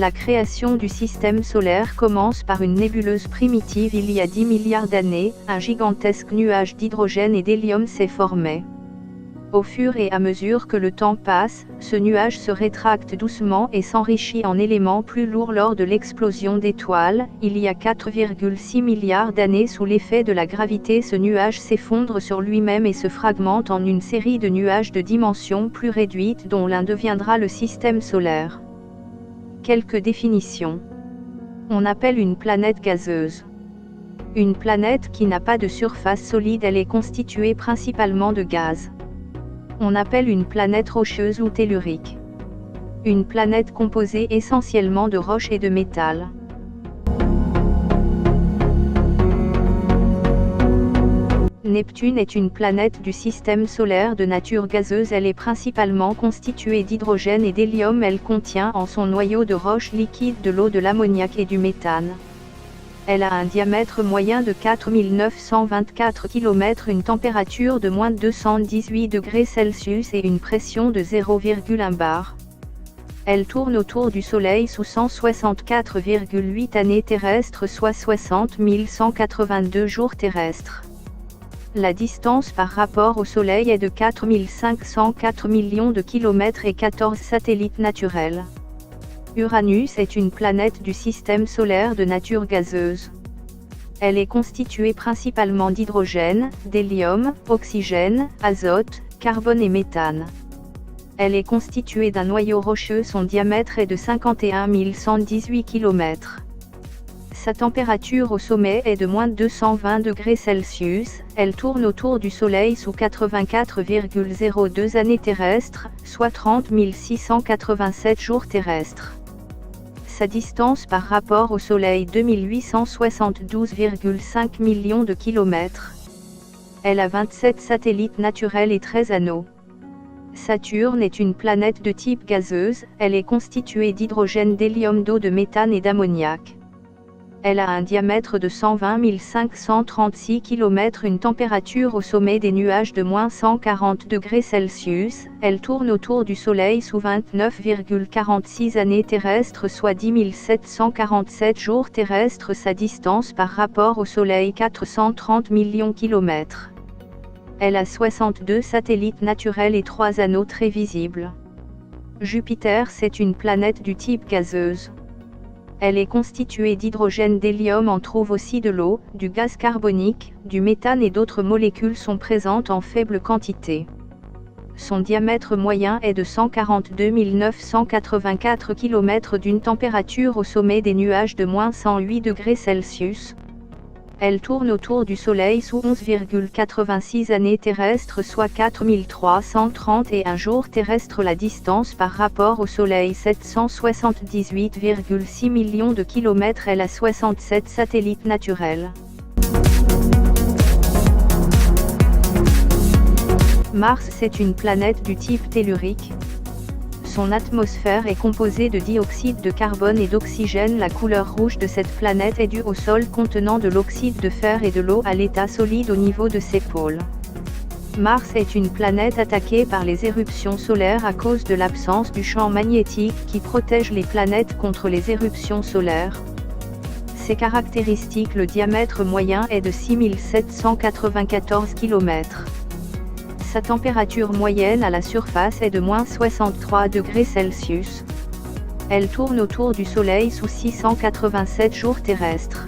La création du système solaire commence par une nébuleuse primitive il y a 10 milliards d'années, un gigantesque nuage d'hydrogène et d'hélium s'est formé. Au fur et à mesure que le temps passe, ce nuage se rétracte doucement et s'enrichit en éléments plus lourds lors de l'explosion d'étoiles. Il y a 4,6 milliards d'années, sous l'effet de la gravité, ce nuage s'effondre sur lui-même et se fragmente en une série de nuages de dimensions plus réduites dont l'un deviendra le système solaire. Quelques définitions. On appelle une planète gazeuse une planète qui n'a pas de surface solide, elle est constituée principalement de gaz. On appelle une planète rocheuse ou tellurique une planète composée essentiellement de roches et de métal. Neptune est une planète du système solaire de nature gazeuse, elle est principalement constituée d'hydrogène et d'hélium, elle contient en son noyau de roches liquides de l'eau, de l'ammoniac et du méthane. Elle a un diamètre moyen de 4924 km, une température de moins 218 degrés Celsius et une pression de 0,1 bar. Elle tourne autour du Soleil sous 164,8 années terrestres, soit 60 182 jours terrestres. La distance par rapport au Soleil est de 4504 millions de kilomètres et 14 satellites naturels. Uranus est une planète du système solaire de nature gazeuse. Elle est constituée principalement d'hydrogène, d'hélium, oxygène, azote, carbone et méthane. Elle est constituée d'un noyau rocheux, son diamètre est de 51 118 km. Sa température au sommet est de moins 220 degrés Celsius, elle tourne autour du Soleil sous 84,02 années terrestres, soit 30 687 jours terrestres. Sa distance par rapport au Soleil 2872,5 millions de kilomètres. Elle a 27 satellites naturels et 13 anneaux. Saturne est une planète de type gazeuse, elle est constituée d'hydrogène, d'hélium, d'eau, de méthane et d'ammoniac. Elle a un diamètre de 120 536 km, une température au sommet des nuages de moins 140 degrés Celsius, elle tourne autour du Soleil sous 29,46 années terrestres, soit 10 747 jours terrestres. Sa distance par rapport au Soleil 430 millions km. Elle a 62 satellites naturels et 3 anneaux très visibles. Jupiter, c'est une planète du type gazeuse. Elle est constituée d'hydrogène, d'hélium, on trouve aussi de l'eau, du gaz carbonique, du méthane et d'autres molécules sont présentes en faible quantité. Son diamètre moyen est de 142 984 km, d'une température au sommet des nuages de moins 108 degrés Celsius. Elle tourne autour du Soleil sous 11,86 années terrestres, soit 4331 jours terrestres. La distance par rapport au Soleil 778,6 millions de kilomètres. Elle a 67 satellites naturels. Mars, c'est une planète du type tellurique. Son atmosphère est composée de dioxyde de carbone et d'oxygène. La couleur rouge de cette planète est due au sol contenant de l'oxyde de fer et de l'eau à l'état solide au niveau de ses pôles. Mars est une planète attaquée par les éruptions solaires à cause de l'absence du champ magnétique qui protège les planètes contre les éruptions solaires. Ses caractéristiques: le diamètre moyen est de 6794 km. Sa température moyenne à la surface est de moins 63 degrés Celsius. Elle tourne autour du Soleil sous 687 jours terrestres.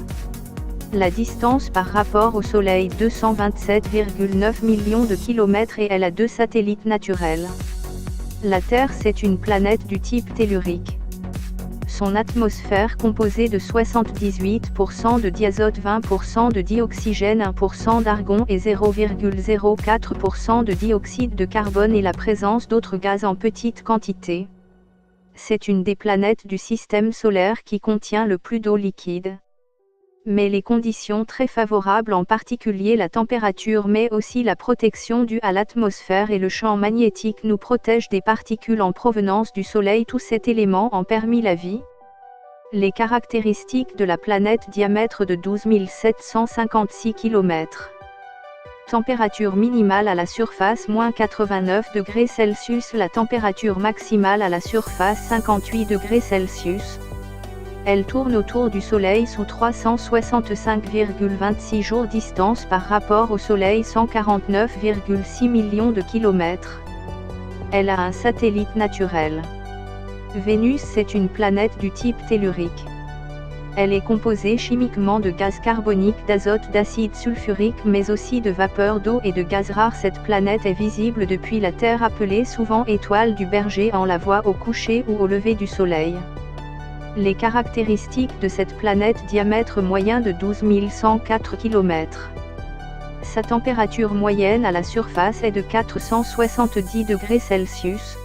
La distance par rapport au Soleil 227,9 millions de kilomètres et elle a 2 satellites naturels. La Terre, c'est une planète du type tellurique. Son atmosphère, composée de 78% de diazote, 20% de dioxygène, 1% d'argon et 0,04% de dioxyde de carbone et la présence d'autres gaz en petite quantité. C'est une des planètes du système solaire qui contient le plus d'eau liquide. Mais les conditions très favorables, en particulier la température mais aussi la protection due à l'atmosphère et le champ magnétique, nous protègent des particules en provenance du Soleil. Tous ces éléments ont permis la vie. Les caractéristiques de la planète: diamètre de 12 756 km. Température minimale à la surface moins 89 degrés Celsius. La température maximale à la surface 58 degrés Celsius. Elle tourne autour du Soleil sous 365,26 jours distance par rapport au Soleil 149,6 millions de kilomètres. Elle a un satellite naturel. Vénus c'est une planète du type tellurique. Elle est composée chimiquement de gaz carbonique, d'azote, d'acide sulfurique mais aussi de vapeur d'eau et de gaz rares. Cette planète est visible depuis la Terre, appelée souvent étoile du berger. On la voit au coucher ou au lever du Soleil. Les caractéristiques de cette planète: diamètre moyen de 12 104 km. Sa température moyenne à la surface est de 470 degrés Celsius.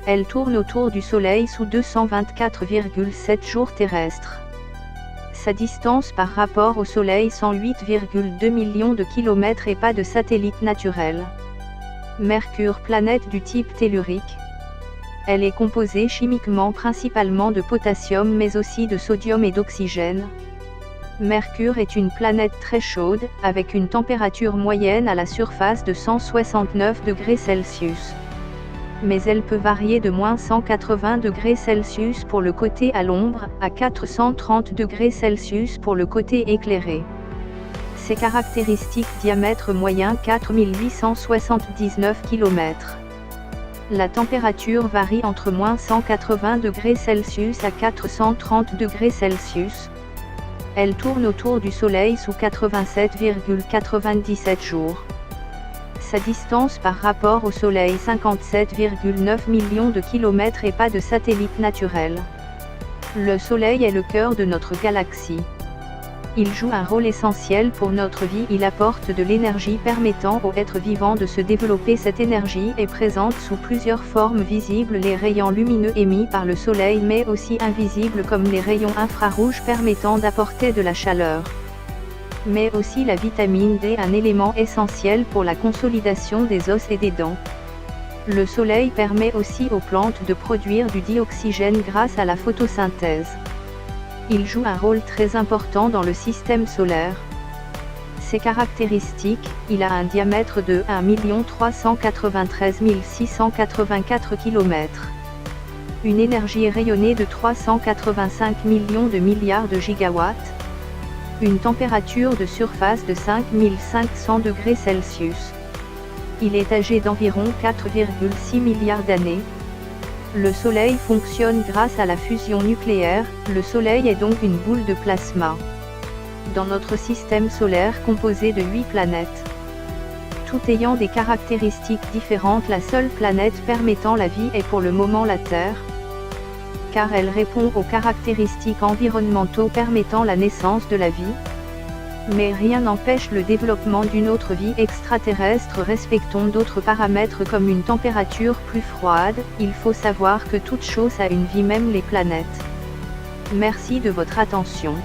Elle tourne autour du Soleil sous 224,7 jours terrestres. Sa distance par rapport au Soleil 108,2 millions de kilomètres et pas de satellite naturel. Mercure, planète du type tellurique. Elle est composée chimiquement principalement de potassium mais aussi de sodium et d'oxygène. Mercure est une planète très chaude, avec une température moyenne à la surface de 169 degrés Celsius. Mais elle peut varier de moins 180 degrés Celsius pour le côté à l'ombre, à 430 degrés Celsius pour le côté éclairé. Ses caractéristiques: diamètre moyen 4879 km. La température varie entre moins 180 degrés Celsius à 430 degrés Celsius. Elle tourne autour du Soleil sous 87,97 jours. Sa distance par rapport au Soleil 57,9 millions de kilomètres et pas de satellite naturel. Le Soleil est le cœur de notre galaxie. Il joue un rôle essentiel pour notre vie. Il apporte de l'énergie permettant aux êtres vivants de se développer. Cette énergie est présente sous plusieurs formes visibles: les rayons lumineux émis par le Soleil mais aussi invisibles comme les rayons infrarouges permettant d'apporter de la chaleur. Mais aussi la vitamine D, un élément essentiel pour la consolidation des os et des dents. Le Soleil permet aussi aux plantes de produire du dioxygène grâce à la photosynthèse. Il joue un rôle très important dans le système solaire. Ses caractéristiques: il a un diamètre de 1 393 684 km. Une énergie rayonnée de 385 millions de milliards de gigawatts. Une température de surface de 5500 degrés Celsius. Il est âgé d'environ 4,6 milliards d'années. Le Soleil fonctionne grâce à la fusion nucléaire. Le Soleil est donc une boule de plasma. Dans notre système solaire composé de 8 planètes, tout ayant des caractéristiques différentes, la seule planète permettant la vie est pour le moment la Terre, car elle répond aux caractéristiques environnementaux permettant la naissance de la vie. Mais rien n'empêche le développement d'une autre vie extraterrestre. Respectons d'autres paramètres comme une température plus froide. Il faut savoir que toute chose a une vie, même les planètes. Merci de votre attention.